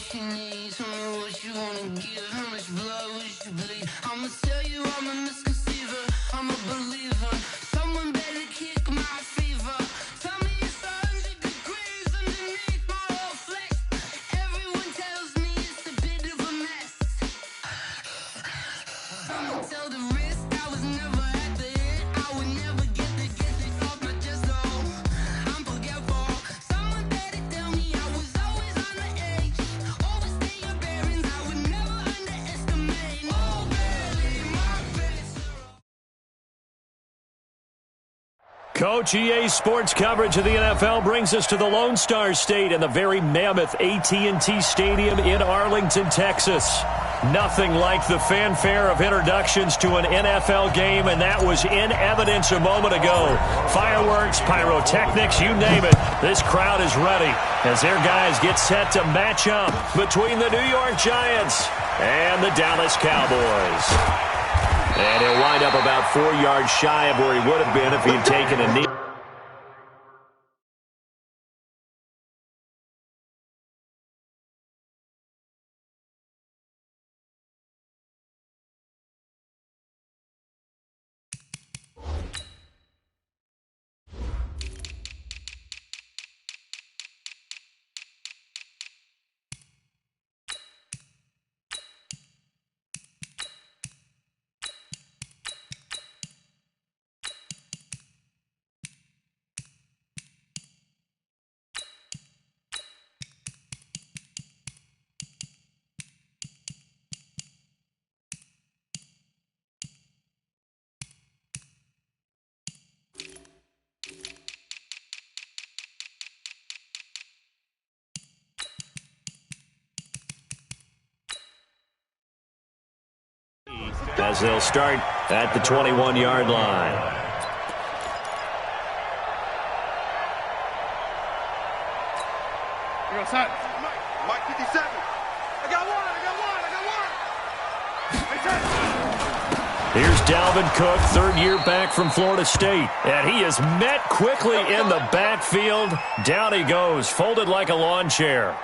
much you need, tell me what you wanna give, how much blood would you bleed? I'ma tell you I'm a misconceiver, I'm a believer. Someone better kick my fever. Tell me it's 100 degrees underneath my whole flesh. Everyone tells me it's a bit of a mess. I'ma tell the risk I was never at the end. I would never get this off my chest. I'm forgetful. Someone better tell me I was always on the edge. Overstay your bearings, I would never underestimate. Oh, barely my best. Coach EA Sports coverage of the NFL brings us to the Lone Star State and the very mammoth AT&T Stadium in Arlington, Texas. Nothing like the fanfare of introductions to an NFL game, and that was in evidence a moment ago. Fireworks, pyrotechnics, you name it. This crowd is ready as their guys get set to match up between the New York Giants and the Dallas Cowboys. And he'll wind up about 4 yards shy of where he would have been if he'd taken a knee. As they'll start at the 21-yard line. Here goes Hut. Mike 57. I got one. Here's Dalvin Cook, third-year back from Florida State. And he is met quickly in the backfield. Down he goes, folded like a lawn chair.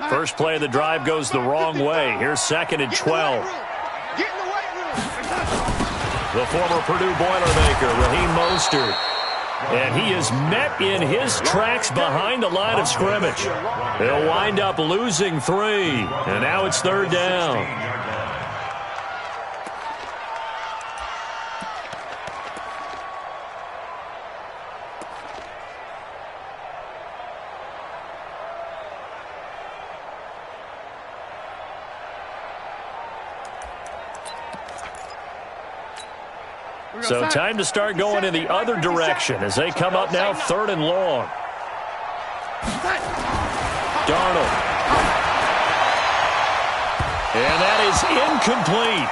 First play of the drive goes the wrong way. Here's 2nd and 12. The former Purdue Boilermaker, Raheem Mostert. And he is met in his tracks behind the line of scrimmage. He'll wind up losing 3. And now it's 3rd down. So time to start going in the other direction as they come up now 3rd and long. Darnold. And that is incomplete.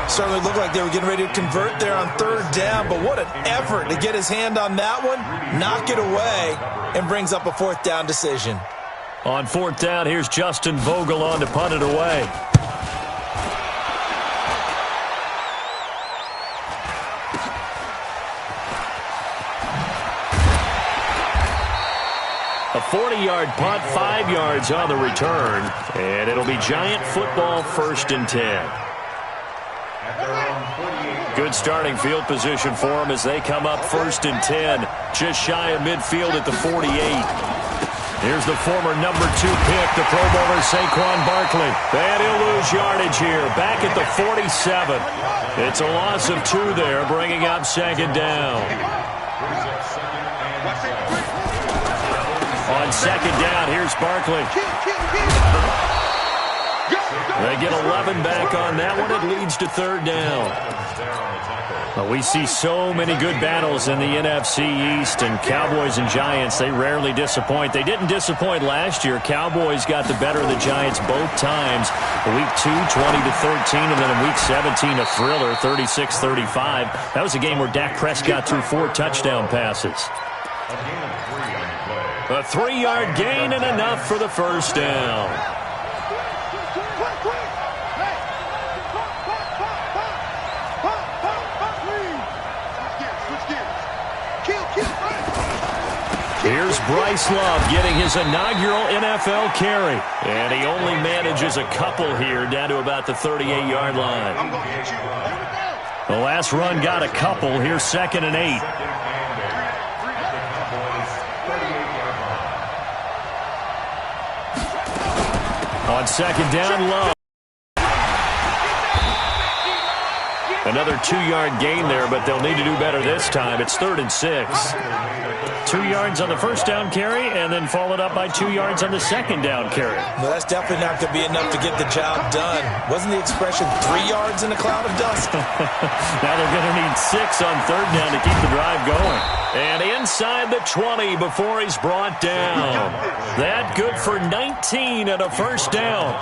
Certainly looked like they were getting ready to convert there on 3rd down, but what an effort to get his hand on that one, knock it away, and brings up a 4th down decision. On 4th down, here's Justin Vogel on to punt it away. A 40-yard punt, 5 yards on the return, and it'll be Giant football 1st and 10. Good starting field position for them as they come up 1st and 10, just shy of midfield at the 48. Here's the former number 2 pick, the Pro Bowler Saquon Barkley. And he'll lose yardage here, back at the 47. It's a loss of 2 there, bringing up second down. On second down, here's Barkley. They get 11 back on that one. It leads to third down. Well, we see so many good battles in the NFC East, and Cowboys and Giants, they rarely disappoint. They didn't disappoint last year. Cowboys got the better of the Giants both times. Week 2, 20-13, and then in Week 17, a thriller, 36-35. That was a game where Dak Prescott threw 4 touchdown passes. A 3-yard gain and enough for the first down. Here's Bryce Love getting his inaugural NFL carry. And he only manages a couple here, down to about the 38-yard line. The last run got a couple. Here's 2nd and 8. On second down, Love. Another 2-yard gain there, but they'll need to do better this time. It's 3rd and 6. 2 yards on the first down carry, and then followed up by 2 yards on the second down carry. Well, that's definitely not going to be enough to get the job done. Wasn't the expression 3 yards in a cloud of dust? Now they're going to need 6 on third down to keep the drive going. And inside the 20 before he's brought down. That good for 19 and a first down.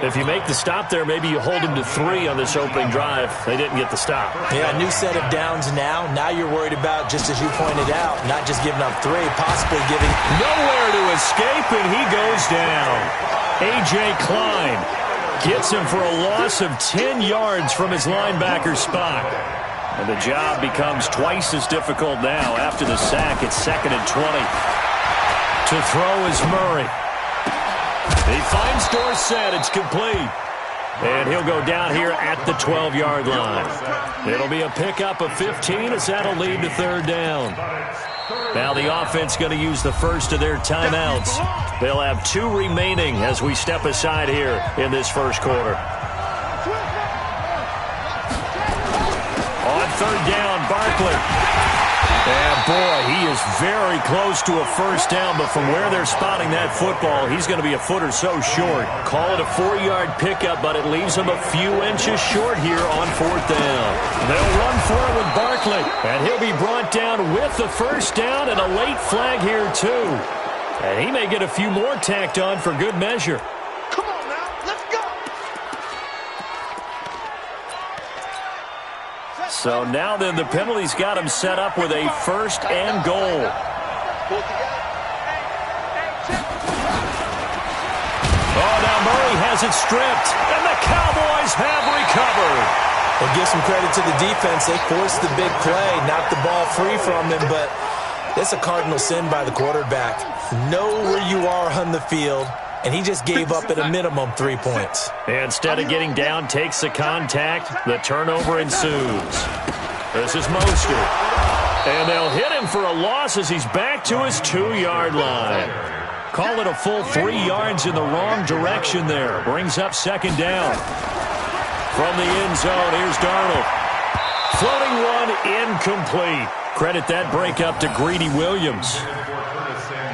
If you make the stop there, maybe you hold them to 3 on this opening drive. They didn't get the stop. Yeah, a new set of downs now. Now you're worried about, just as you pointed out, not just giving up 3, possibly giving... Nowhere to escape, and he goes down. A.J. Klein gets him for a loss of 10 yards from his linebacker spot. And the job becomes twice as difficult now. After the sack, it's 2nd and 20. To throw is Murray. He finds Dorsett. It's complete. And he'll go down here at the 12-yard line. It'll be a pickup of 15 as that'll lead to third down. Now the offense going to use the first of their timeouts. They'll have 2 remaining as we step aside here in this first quarter. On third down, Barkley. And boy, he is very close to a first down, but from where they're spotting that football, he's going to be a foot or so short. Call it a 4-yard pickup, but it leaves him a few inches short here on fourth down. They'll run for it with Barkley, and he'll be brought down with the first down and a late flag here too. And he may get a few more tacked on for good measure. Come on now, let's go. So now then, the penalty's got him set up with a first and goal. Oh, now Murray has it stripped, and the Cowboys have recovered. Well, give some credit to the defense. They forced the big play, knocked the ball free from him, but it's a cardinal sin by the quarterback. Know where you are on the field, and he just gave up at a minimum 3 points. Instead of getting down, takes the contact. The turnover ensues. This is Mostert. And they'll hit him for a loss as he's back to his 2-yard line. Call it a full 3 yards in the wrong direction there. Brings up second down. From the end zone, here's Darnold. Floating one, incomplete. Credit that breakup to Greedy Williams.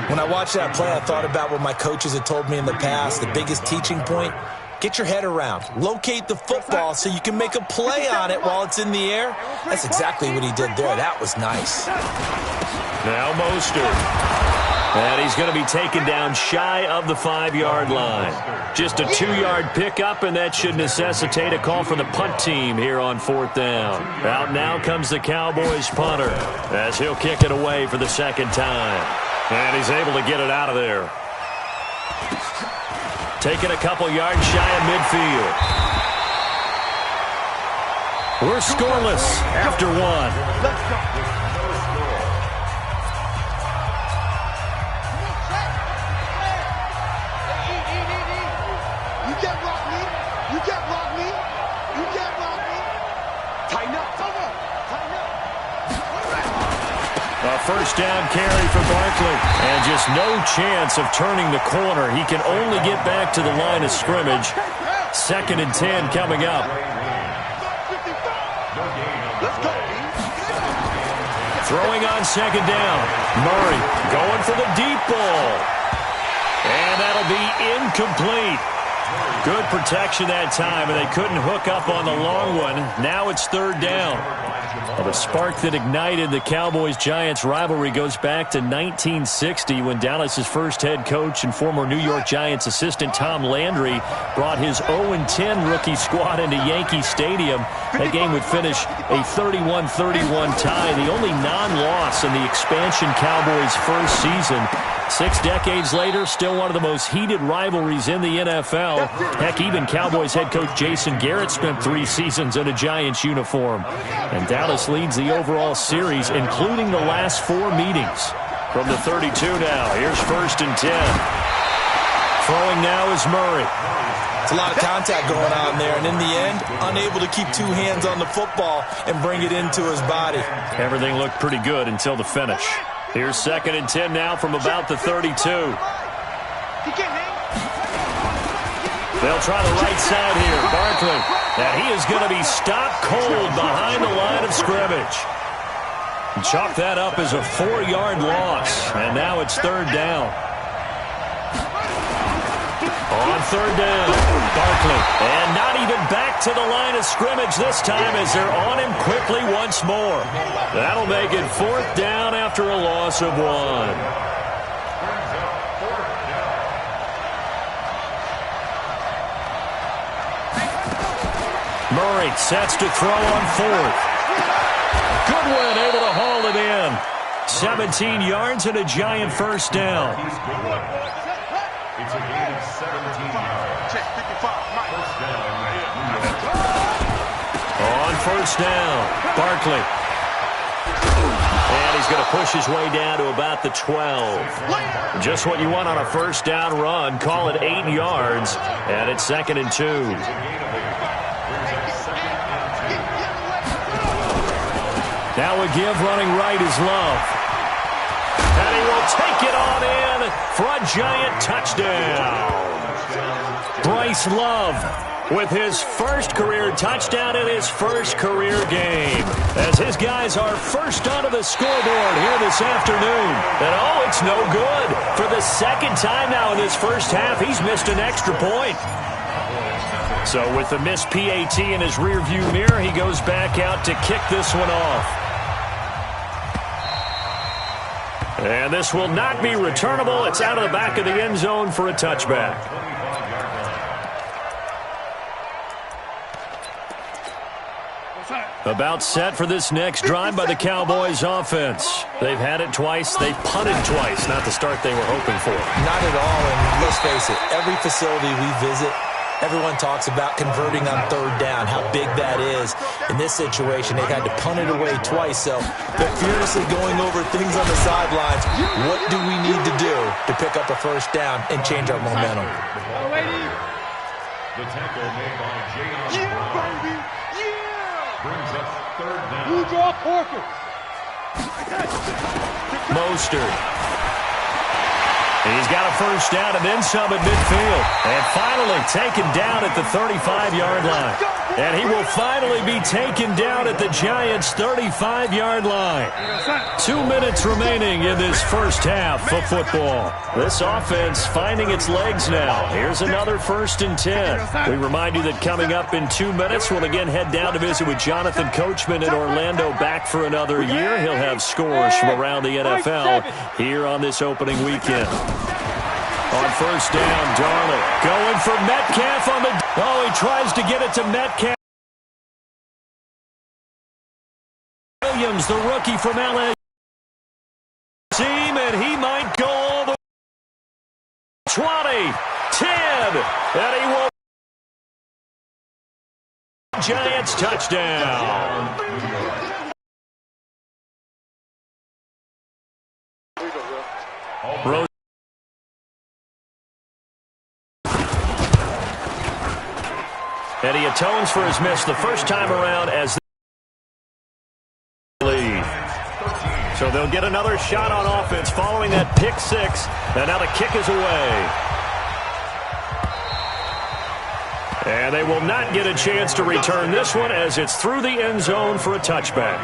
When I watched that play, I thought about what my coaches had told me in the past. The biggest teaching point, get your head around. Locate the football so you can make a play on it while it's in the air. That's exactly what he did there. That was nice. Now Mostert. And he's going to be taken down shy of the 5-yard line. Just a 2-yard pickup, and that should necessitate a call for the punt team here on fourth down. Out now comes the Cowboys punter as he'll kick it away for the second time. And he's able to get it out of there. Taking a couple yards shy of midfield. We're scoreless after one. Let's go. first down carry for Barkley. And just no chance of turning the corner. He can only get back to the line of scrimmage. 2nd and 10 coming up. Throwing on 2nd down. Murray going for the deep ball. And that'll be incomplete. Good protection that time, and they couldn't hook up on the long one. Now it's 3rd down. Well, the spark that ignited the Cowboys-Giants rivalry goes back to 1960 when Dallas's first head coach and former New York Giants assistant Tom Landry brought his 0-10 rookie squad into Yankee Stadium. That game would finish a 31-31 tie, the only non-loss in the expansion Cowboys' first season. 6 decades later, still one of the most heated rivalries in the NFL. Heck, even Cowboys head coach Jason Garrett spent 3 seasons in a Giants uniform. And Dallas leads the overall series, including the last 4 meetings. From the 32 now, here's 1st and 10. Throwing now is Murray. It's a lot of contact going on there, and in the end, unable to keep 2 hands on the football and bring it into his body. Everything looked pretty good until the finish. Here's 2nd and 10 now from about the 32. They'll try the right side here. Barkley. And he is going to be stopped cold behind the line of scrimmage. Chalk that up as a 4-yard loss. And now it's 3rd down. On 3rd down, Barkley. And not even back to the line of scrimmage this time as they're on him quickly once more. That'll make it 4th down after a loss of 1. Murray sets to throw on 4th. Goodwin able to haul it in. 17 yards and a Giant first down. It's a gain of 17 yards. On 1st down, Barkley. And he's going to push his way down to about the 12. Just what you want on a 1st down run. Call it 8 yards. And it's 2nd and 2. Now a give running right is Love. And he will take it on in for a Giant touchdown. Bryce Love with his first career touchdown in his first career game. As his guys are first onto the scoreboard here this afternoon. And oh, it's no good. For the 2nd time now in this first half, he's missed an extra point. So with the missed PAT in his rearview mirror, he goes back out to kick this one off. And this will not be returnable. It's out of the back of the end zone for a touchback. About set for this next drive by the Cowboys offense. They've had it twice. They've punted twice. Not the start they were hoping for. Not at all, and let's face it, every facility we visit, everyone talks about converting on 3rd down, how big that is. In this situation, they've had to punt it away twice, so they're furiously going over things on the sidelines. What do we need to do to pick up a 1st down and change our momentum? The tackle made by J.R. Brown. Brings us 3rd down. You draw Porker. Mostert. He's got a 1st down and then some at midfield. And finally taken down at the 35-yard line. And he will finally be taken down at the Giants' 35-yard line. 2 minutes remaining in this first half of football. This offense finding its legs now. Here's another 1st and 10. We remind you that coming up in 2 minutes, we'll again head down to visit with Jonathan Coachman in Orlando, back for another year. He'll have scores from around the NFL here on this opening weekend. On 1st down, Darnold going for Metcalf on the... Oh, he tries to get it to Metcalf. Williams, the rookie from LSU. And he might go all the 20, 10, and he will... Giants touchdown. Rose. And he atones for his miss the first time around as they lead. So they'll get another shot on offense following that pick six. And now the kick is away. And they will not get a chance to return this one as it's through the end zone for a touchback.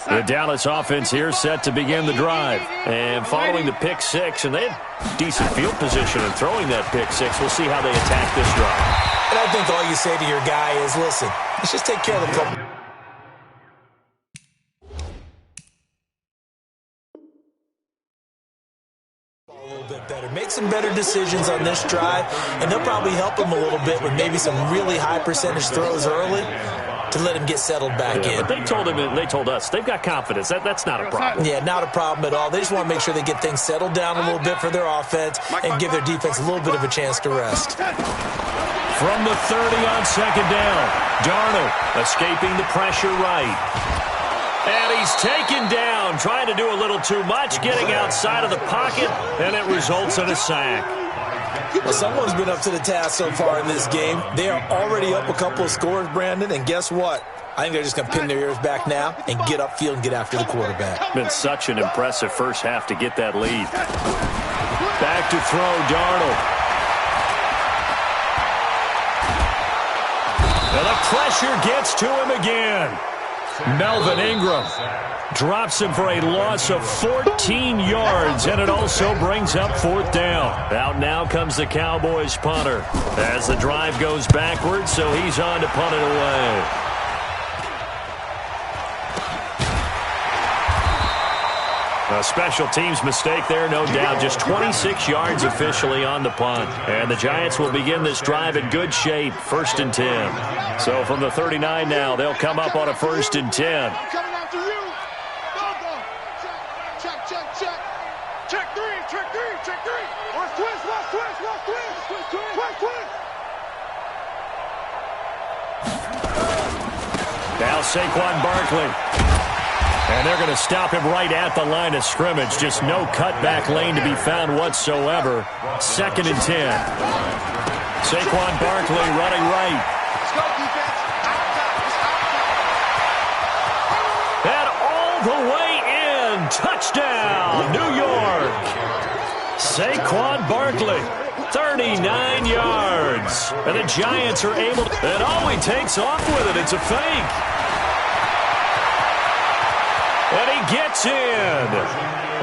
The Dallas offense here set to begin the drive. And following the pick six, and they had decent field position in throwing that pick six. We'll see how they attack this drive. And I think all you say to your guy is, listen, let's just take care of the football. A little bit better. Make some better decisions on this drive, and they'll probably help him a little bit with maybe some really high percentage throws early to let him get settled back in. But they told him, and they told us, they've got confidence. That's not a problem. Yeah, not a problem at all. They just want to make sure they get things settled down a little bit for their offense and give their defense a little bit of a chance to rest. From the 30 on second down, Darnold escaping the pressure right. And he's taken down, trying to do a little too much, getting outside of the pocket, and it results in a sack. Well, someone's been up to the task so far in this game. They are already up a couple of scores, Brandon, and guess what? I think they're just going to pin their ears back now and get upfield and get after the quarterback. Been such an impressive first half to get that lead. Back to throw, Darnold. And the pressure gets to him again. Melvin Ingram drops him for a loss of 14 yards, and it also brings up fourth down. Out now comes the Cowboys punter as the drive goes backwards, so he's on to punt it away. A special teams mistake there, no doubt. Just 26 yards officially on the punt. And the Giants will begin this drive in good shape, 1st and 10. So from the 39 now, they'll come up on a 1st and 10. Coming after you. Go. Check. Check three. Watch twist. Now Saquon Barkley. And they're going to stop him right at the line of scrimmage. Just no cutback lane to be found whatsoever. 2nd and 10. Saquon Barkley running right. Let's go, defense. And all the way in. Touchdown, New York. Saquon Barkley, 39 yards. And the Giants are able to... And all he takes off with it, it's a fake. And he gets in.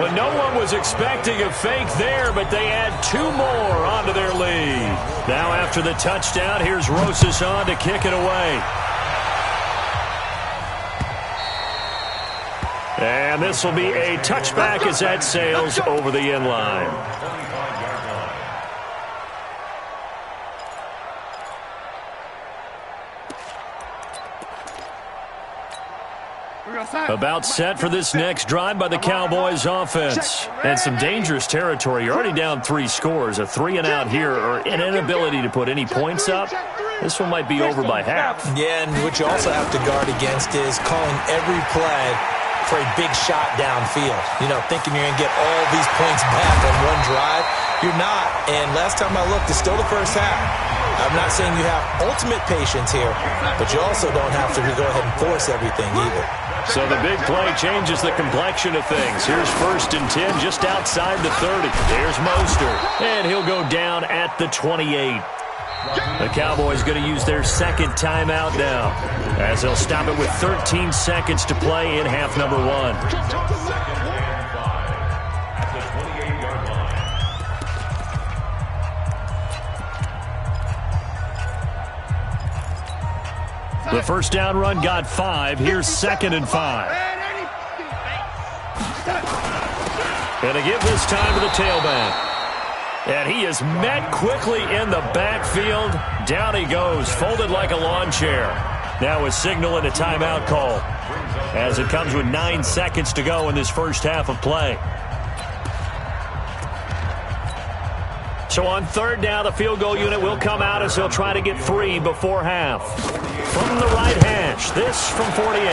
Well, no one was expecting a fake there, but they add 2 more onto their lead. Now after the touchdown, here's Rosas on to kick it away. And this will be a touchback as that sails over the end line. About set for this next drive by the Cowboys offense. And some dangerous territory. You're already down 3 scores. A 3-and-out here, or an inability to put any points up. This one might be over by half. Yeah, and what you also have to guard against is calling every play for a big shot downfield. You know, thinking you're going to get all these points back on one drive. You're not. And last time I looked, it's still the first half. I'm not saying you have ultimate patience here, but you also don't have to go ahead and force everything either. So the big play changes the complexion of things. Here's 1st and 10 just outside the 30. There's Mostert, and he'll go down at the 28. The Cowboys going to use their 2nd timeout now, as they'll stop it with 13 seconds to play in half number 1. The first down run got 5. Here's 2nd and 5. And a give this time to the tailback. And he is met quickly in the backfield. Down he goes, folded like a lawn chair. Now a signal and a timeout call, as it comes with 9 seconds to go in this first half of play. So on 3rd down, the field goal unit will come out as they'll try to get 3 before half. From the right hash, this from 48.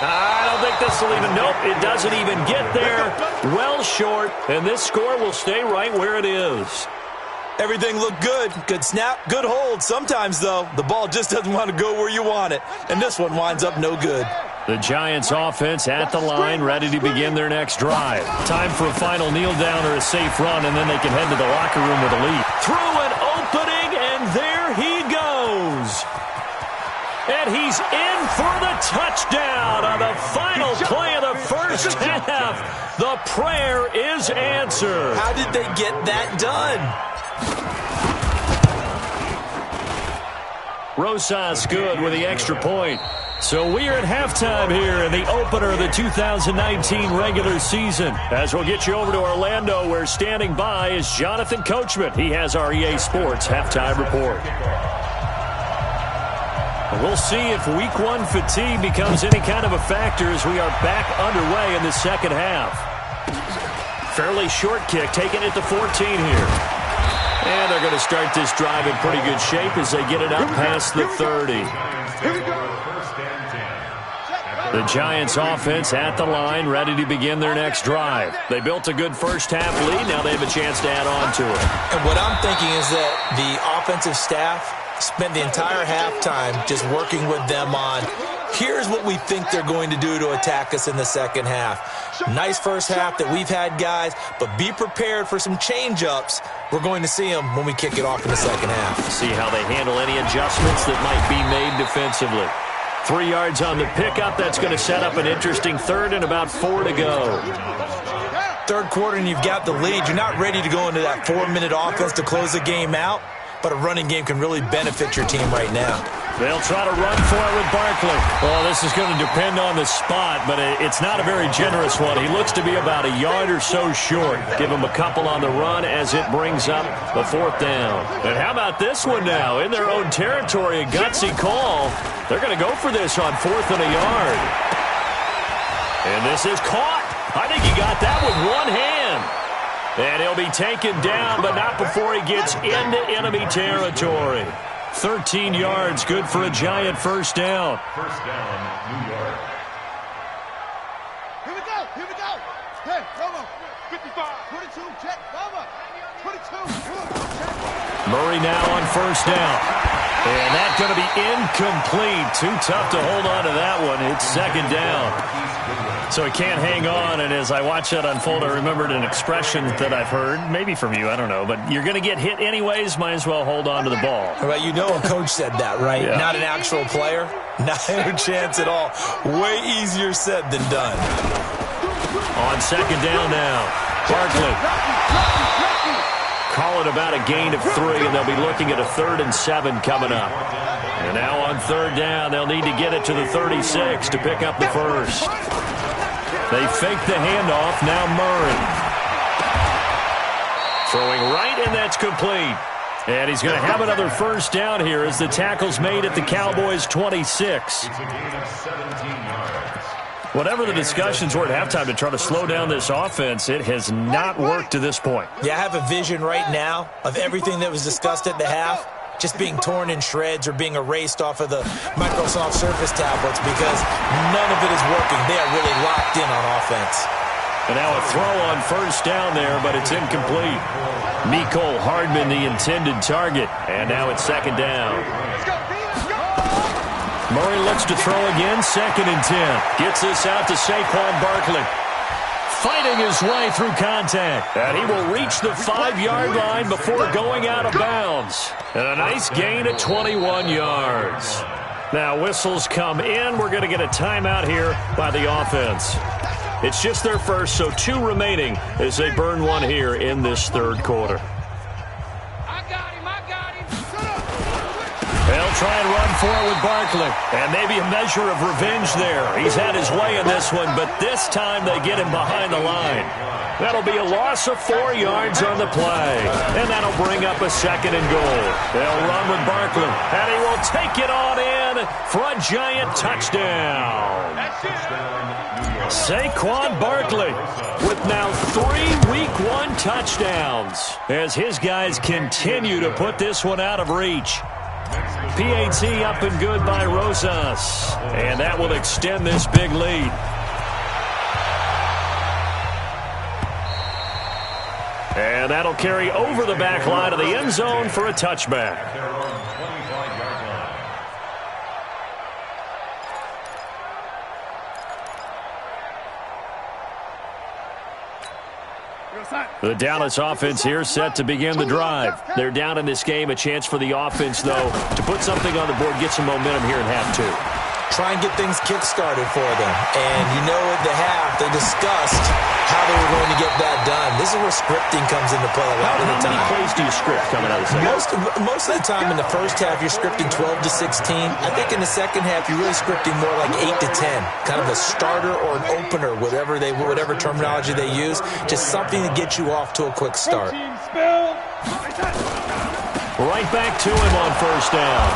I don't think this will even, nope, it doesn't even get there. Well short, and this score will stay right where it is. Everything looked good. Good snap, good hold. Sometimes, though, the ball just doesn't want to go where you want it. And this one winds up no good. The Giants offense at the line, ready to begin their next drive. Time for a final kneel down or a safe run, and then they can head to the locker room with a lead. Through an opening, and there he goes. And he's in for the touchdown on the final play of the first half. The prayer is answered. How did they get that done? Rosas good with the extra point. So we are at halftime here in the opener of the 2019 regular season. As we'll get you over to Orlando, where standing by is Jonathan Coachman. He has our EA Sports halftime report. We'll see if week one fatigue becomes any kind of a factor as we are back underway in the second half. Fairly short kick, taking it to 14 here. And they're going to start this drive in pretty good shape as they get it up past the 30. The Giants offense at the line, ready to begin their next drive. They built a good first half lead. Now they have a chance to add on to it. And what I'm thinking is that the offensive staff spent the entire halftime just working with them on, here's what we think they're going to do to attack us in the second half. Nice first half that we've had, guys, but be prepared for some change-ups. We're going to see them when we kick it off in the second half. See how they handle any adjustments that might be made defensively. 3 yards on the pickup. That's going to set up an interesting third and about 4 to go. Third quarter and you've got the lead. You're not ready to go into that 4-minute offense to close the game out, but a running game can really benefit your team right now. They'll try to run for it with Barkley. Well, this is going to depend on the spot, but it's not a very generous one. He looks to be about a yard or so short. Give him a couple on the run as it brings up the fourth down. And how about this one now? In their own territory, a gutsy call. They're going to go for this on 4th and a yard. And this is caught. I think he got that with one hand. And he'll be taken down, but not before he gets into enemy territory. 13 yards, good for a Giant first down. First down, New York. Here we go. Hey, Romo. 55. 22, check. Romo. 22. Check. Murray now on first down. And that's going to be incomplete. Too tough to hold on to that one. It's second down. So he can't hang on, and as I watch that unfold, I remembered an expression that I've heard, maybe from you, I don't know, but you're going to get hit anyways, might as well hold on to the ball. Well, you know a coach said that, right? Yeah. Not an actual player. Not a chance at all. Way easier said than done. On second down now, Barkley. Call it about a gain of 3, and they'll be looking at a 3rd and 7 coming up. And now on third down, they'll need to get it to the 36 to pick up the first. They fake the handoff. Now Murray. Throwing right, and that's complete. And he's going to have another first down here as the tackle's made at the Cowboys' 26. It's a gain of 17 yards. Whatever the discussions were at halftime to try to slow down this offense, it has not worked to this point. Yeah, I have a vision right now of everything that was discussed at the half just being torn in shreds or being erased off of the Microsoft Surface tablets because none of it is working. They are really locked in on offense. And now a throw on first down there, but it's incomplete. Mecole Hardman, the intended target. And now it's second down. Murray looks to throw again, 2nd and 10. Gets this out to Saquon Barkley. Fighting his way through contact. And he will reach the 5-yard line before going out of bounds. And a nice gain at 21 yards. Now whistles come in. We're going to get a timeout here by the offense. It's just their first, so 2 remaining as they burn one here in this third quarter. They'll try and run for it with Barkley. And maybe a measure of revenge there. He's had his way in this one, but this time they get him behind the line. That'll be a loss of 4 yards on the play. And that'll bring up a 2nd and goal. They'll run with Barkley. And he will take it on in for a Giant touchdown. Saquon Barkley with now 3 Week 1 touchdowns as his guys continue to put this one out of reach. PAT up and good by Rosas. And that will extend this big lead. And that'll carry over the back line of the end zone for a touchback. The Dallas offense here set to begin the drive. They're down in this game. A chance for the offense, though, to put something on the board, get some momentum here in half two. Try and get things kick-started for them. And you know at the half, they discussed how they were going to get that done. This is where scripting comes into play a lot of the time. How many plays do you script coming out of the second? Most of the time in the first half, you're scripting 12 to 16. I think in the second half, you're really scripting more like 8 to 10. Kind of a starter or an opener, whatever terminology they use. Just something to get you off to a quick start. Right back to him on first down.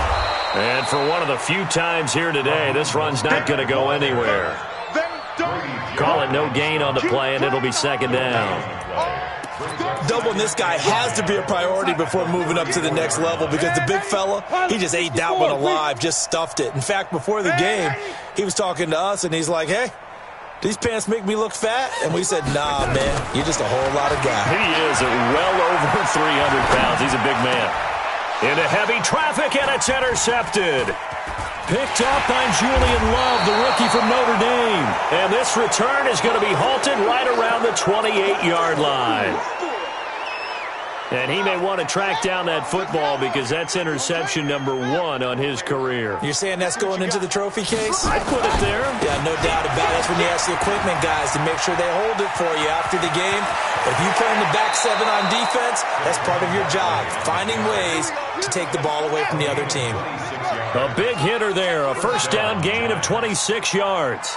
And for one of the few times here today, this run's not going to go anywhere. Call it no gain on the play, and it'll be second down. Doubling this guy has to be a priority before moving up to the next level because the big fella, he just ate that one alive, just stuffed it. In fact, before the game, he was talking to us, and he's like, hey, these pants make me look fat? And we said, nah, man, you're just a whole lot of guy. He is well over 300 pounds. He's a big man. Into heavy traffic, and it's intercepted. Picked up by Julian Love, the rookie from Notre Dame. And this return is going to be halted right around the 28-yard line. And he may want to track down that football because that's interception number 1 on his career. You're saying that's going into the trophy case? I put it there. Yeah, no doubt about it. That's when you ask the equipment guys to make sure they hold it for you after the game. But if you play in the back 7 on defense, that's part of your job, finding ways to take the ball away from the other team. A big hitter there, a first down gain of 26 yards.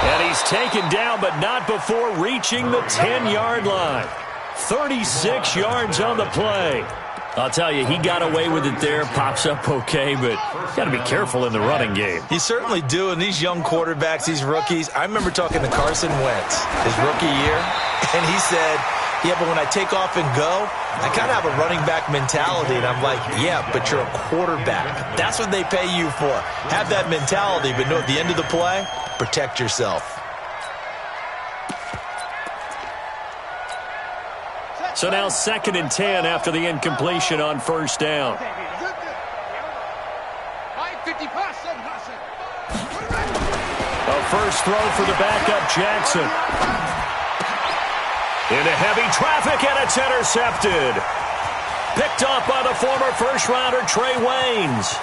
And he's taken down, but not before reaching the 10-yard line. 36 yards on the play. I'll tell you, he got away with it there, pops up okay, but got to be careful in the running game. You certainly do, and these young quarterbacks, these rookies, I remember talking to Carson Wentz his rookie year, and he said, yeah, but when I take off and go, I kind of have a running back mentality, and I'm like, yeah, but you're a quarterback. That's what they pay you for. Have that mentality, but no, at the end of the play, protect yourself. So now 2nd and 10 after the incompletion on first down. A first throw for the backup Jackson. Into heavy traffic, and it's intercepted. Picked off by the former first-rounder Trey Waynes.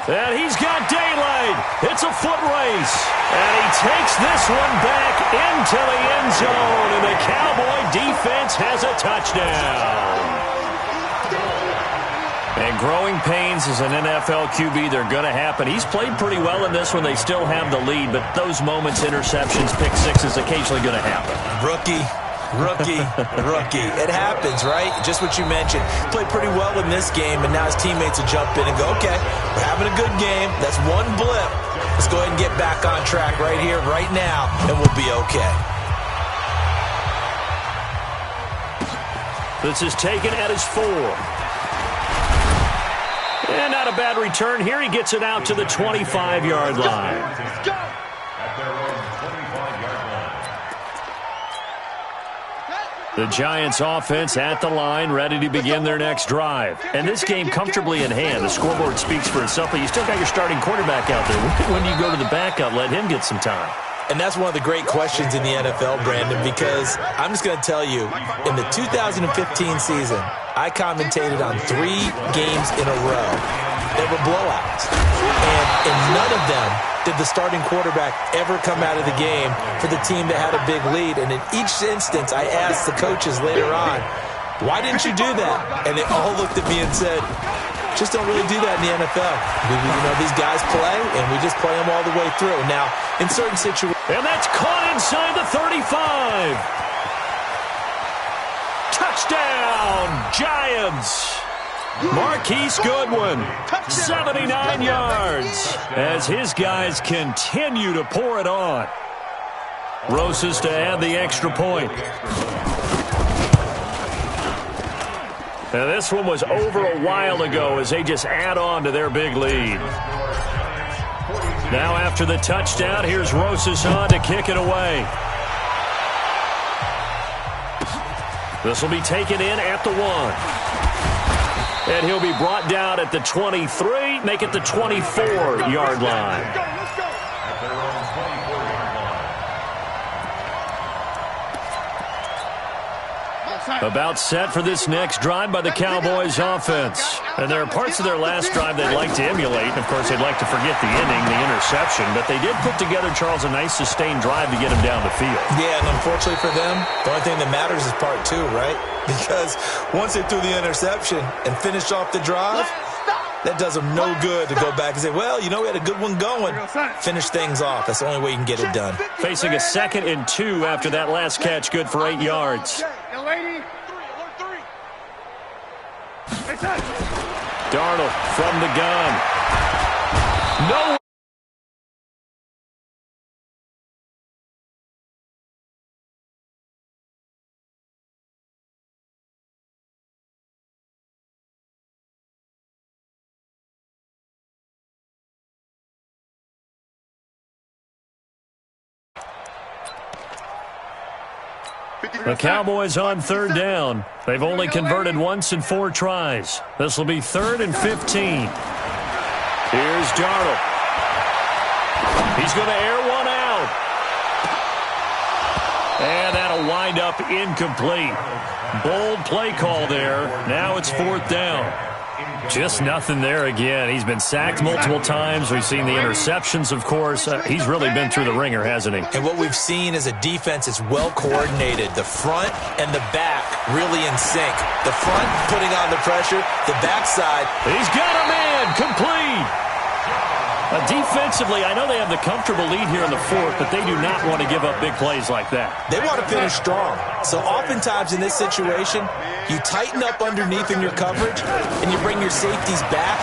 And he's got daylight. It's a foot race. And he takes this one back into the end zone. And the Cowboy defense has a touchdown. And growing pains as an NFL QB, they're going to happen. He's played pretty well in this one. They still have the lead. But those moments, interceptions, pick sixes, occasionally going to happen. Rookie. It happens, right? Just what you mentioned. Played pretty well in this game, and now his teammates will jump in and go, okay, we're having a good game. That's one blip. Let's go ahead and get back on track right here, right now, and we'll be okay. This is taken at his 4. And not a bad return here. He gets it out to the 25-yard line. At their own 25-yard line. The Giants offense at the line, ready to begin their next drive. And this game comfortably in hand. The scoreboard speaks for itself, but you still got your starting quarterback out there. When do you go to the backup? Let him get some time. And that's one of the great questions in the NFL, Brandon, because I'm just going to tell you, in the 2015 season, I commentated on 3 games in a row. They were blowouts. And in none of them did the starting quarterback ever come out of the game for the team that had a big lead. And in each instance, I asked the coaches later on, why didn't you do that? And they all looked at me and said, just don't really do that in the NFL. You know, these guys play, and we just play them all the way through. Now, in certain situations... And that's caught inside the 35. Touchdown, Giants. Marquise Goodwin, 79 yards, as his guys continue to pour it on. Rosas to add the extra point. Now this one was over a while ago as they just add on to their big lead. Now after the touchdown, here's Rosas on to kick it away. This will be taken in at the 1. And he'll be brought down at the 23, make it the 24-yard line. About set for this next drive by the Cowboys offense. And there are parts of their last drive they'd like to emulate. And, of course, they'd like to forget the inning, the interception. But they did put together, Charles, a nice sustained drive to get him down the field. Yeah, and unfortunately for them, the only thing that matters is part 2, right? Because once they threw the interception and finished off the drive, that does them no good to go back and say, well, you know, we had a good one going. Finish things off. That's the only way you can get it done. Facing a 2nd and 2 after that last catch, good for 8 yards. Darnold from the gun. No. The Cowboys on 3rd down. They've only converted once in 4 tries. This will be 3rd and 15. Here's Darnold. He's going to air one out. And that'll wind up incomplete. Bold play call there. Now it's 4th down. Just nothing there again. He's been sacked multiple times. We've seen the interceptions, of course. He's really been through the ringer, hasn't he? And what we've seen is a defense that's well coordinated. The front and the back really in sync. The front putting on the pressure. The backside. He's got a man. Complete. Defensively, I know they have the comfortable lead here in the 4th, but they do not want to give up big plays like that. They want to finish strong. So oftentimes in this situation, you tighten up underneath in your coverage, and you bring your safeties back.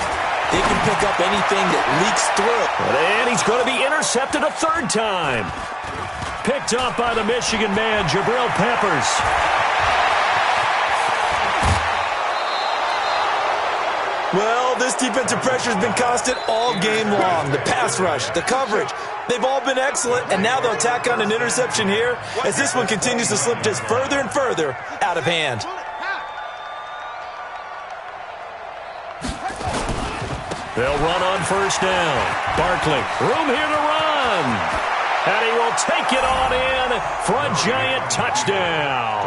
They can pick up anything that leaks through. And he's going to be intercepted a 3rd time. Picked up by the Michigan man, Jabril Peppers. Well, this defensive pressure has been constant all game long. The pass rush, the coverage, they've all been excellent, and now they'll tack on an interception here as this one continues to slip just further and further out of hand. They'll run on 1st down. Barkley, room here to run. And he will take it on in for a giant touchdown.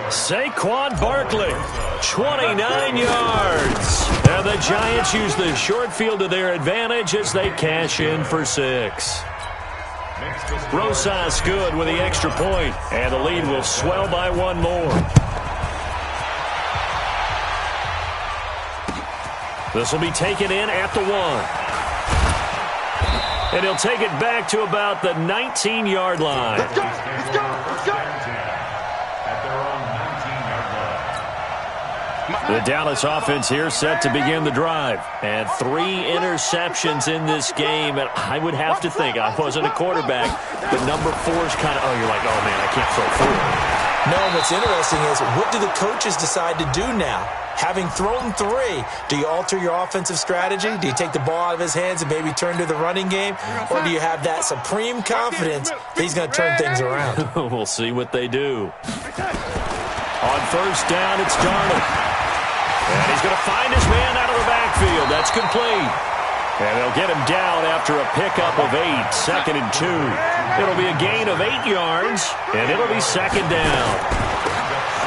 Saquon Barkley, 29 yards. And the Giants use the short field to their advantage as they cash in for 6. Rosas good with the extra point, and the lead will swell by 1 more. This will be taken in at the 1. And he'll take it back to about the 19-yard line. Let's go, let's go, let's go. The Dallas offense here set to begin the drive. And 3 interceptions in this game. And I would have to think, I wasn't a quarterback, but number 4 is kind of, you're like, oh, man, I can't throw 4. No, what's interesting is what do the coaches decide to do now? Having thrown 3, do you alter your offensive strategy? Do you take the ball out of his hands and maybe turn to the running game? Or do you have that supreme confidence that he's going to turn things around? We'll see what they do. On 1st down, it's Darnold. And he's going to find his man out of the backfield. That's complete. And they'll get him down after a pickup of 8, 2nd and 2. It'll be a gain of 8 yards, and it'll be 2nd down.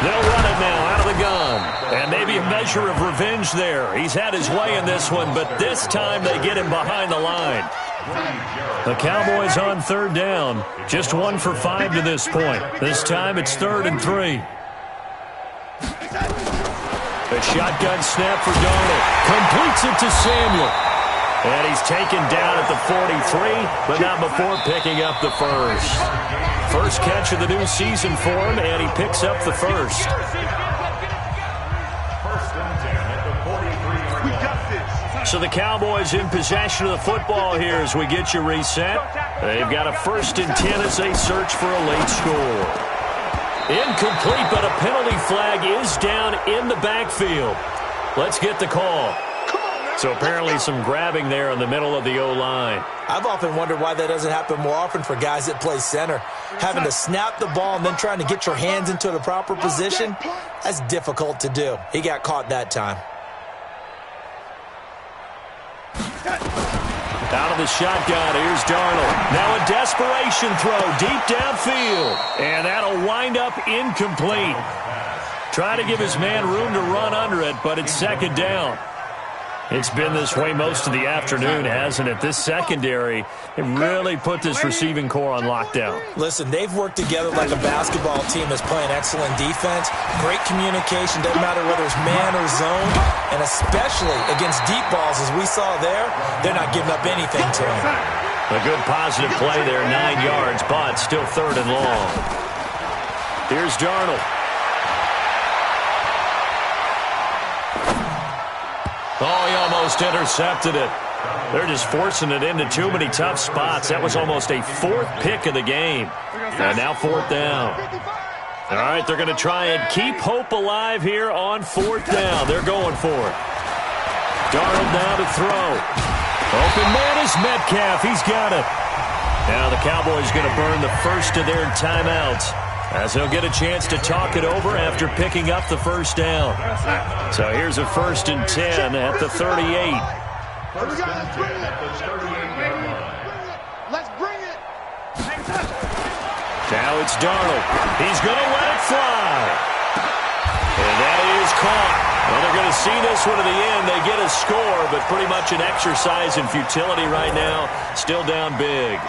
They'll run it now out of the gun. And maybe a measure of revenge there. He's had his way in this one, but this time they get him behind the line. The Cowboys on 3rd down. Just 1 for 5 to this point. This time it's 3rd and 3. The shotgun snap for Darnold. Completes it to Samuel. And he's taken down at the 43, but not before picking up the 1st. First catch of the new season for him, and he picks up the 1st. First and 10. So the Cowboys in possession of the football here as we get you reset. They've got a 1st and 10 as they search for a late score. Incomplete, but a penalty flag is down in the backfield. Let's get the call. So apparently some grabbing there in the middle of the O-line. I've often wondered why that doesn't happen more often for guys that play center. Having to snap the ball and then trying to get your hands into the proper position, that's difficult to do. He got caught that time. Out of the shotgun, here's Darnold. Now a desperation throw deep downfield. And that'll wind up incomplete. Try to give his man room to run under it, but it's 2nd down. It's been this way most of the afternoon, hasn't it? This secondary, it really put this receiving core on lockdown. Listen, they've worked together like a basketball team that's playing excellent defense. Great communication, doesn't matter whether it's man or zone. And especially against deep balls, as we saw there, they're not giving up anything to him. A good positive play there, 9 yards, but still 3rd and long. Here's Darnold. Oh, he almost intercepted it. They're just forcing it into too many tough spots. That was almost a 4th pick of the game. And now 4th down. All right, they're going to try and keep hope alive here on 4th down. They're going for it. Darnold now to throw. Open man is Metcalf. He's got it. Now the Cowboys going to burn the first of their timeouts, as he'll get a chance to talk it over after picking up the 1st down. So here's a 1st and 10 at the 38. Let's bring it. Now it's Darnold. He's going to let it fly. And that is caught. Well, they're going to see this one to the end. They get a score, but pretty much an exercise in futility right now. Still down big.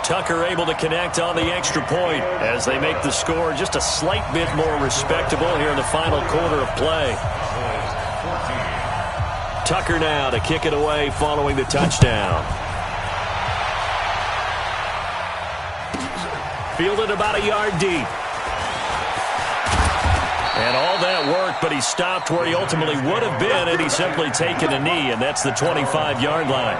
Tucker able to connect on the extra point as they make the score just a slight bit more respectable here in the final quarter of play. Tucker now to kick it away following the touchdown. Fielded about a yard deep. And all that worked, but he stopped where he ultimately would have been had he simply taken a knee, and that's the 25-yard line.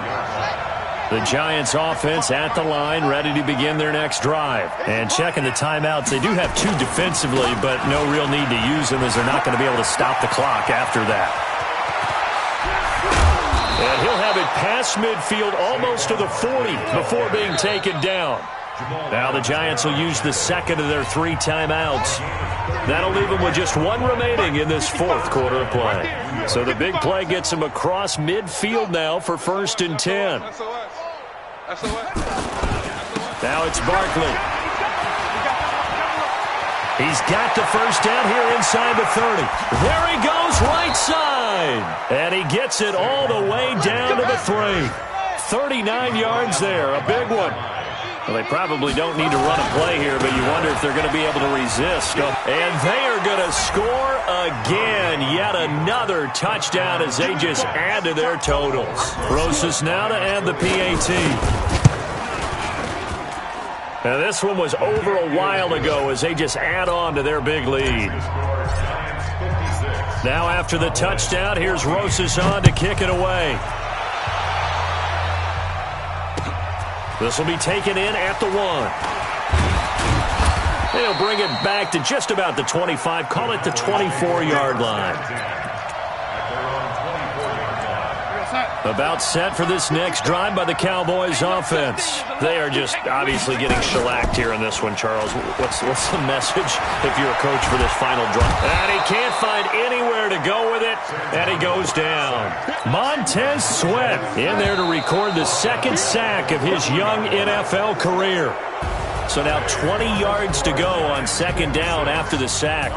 The Giants offense at the line, ready to begin their next drive. And checking the timeouts, they do have 2 defensively, but no real need to use them as they're not going to be able to stop the clock after that. And he'll have it past midfield almost to the 40 before being taken down. Now the Giants will use the 2nd of their 3 timeouts. That'll leave them with just 1 remaining in this 4th quarter of play. So the big play gets them across midfield now for 1st and 10. Now it's Barkley. He's got the 1st down here inside the 30. There he goes, right side. And he gets it all the way down to the 3. 39 yards there, a big one. Well, they probably don't need to run a play here, but you wonder if they're going to be able to resist. And they are going to score again. Yet another touchdown as they just add to their totals. Rosas now to add the PAT. Now this one was over a while ago as they just add on to their big lead. Now after the touchdown, here's Rosas on to kick it away. This will be taken in at the 1. They'll bring it back to just about the 25, call it the 24-yard line. About set for this next drive by the Cowboys offense. They are just obviously getting shellacked here in this one, Charles. What's the message if you're a coach for this final drive? And he can't find anywhere to go with it, and he goes down. Montez Sweat in there to record the 2nd sack of his young NFL career. So now 20 yards to go on 2nd down after the sack.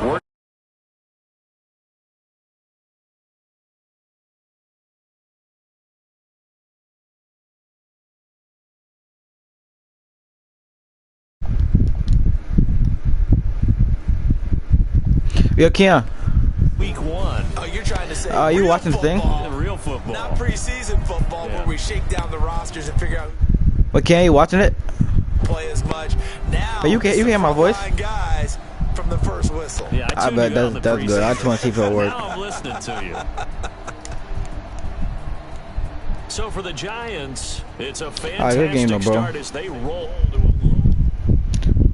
Yo, Keon. Week 1. Oh, you're trying to say Are you watching the thing? Real football. Not preseason football, where we shake down the rosters and figure out What, Keon, you watching it? play as much. Now, But you can hear my voice. Guys from from the first whistle. Yeah, I bet that's good. I just want to see if it'll work. Now I'm listening to you. So for the Giants, it's a fantastic game, bro. start as they roll.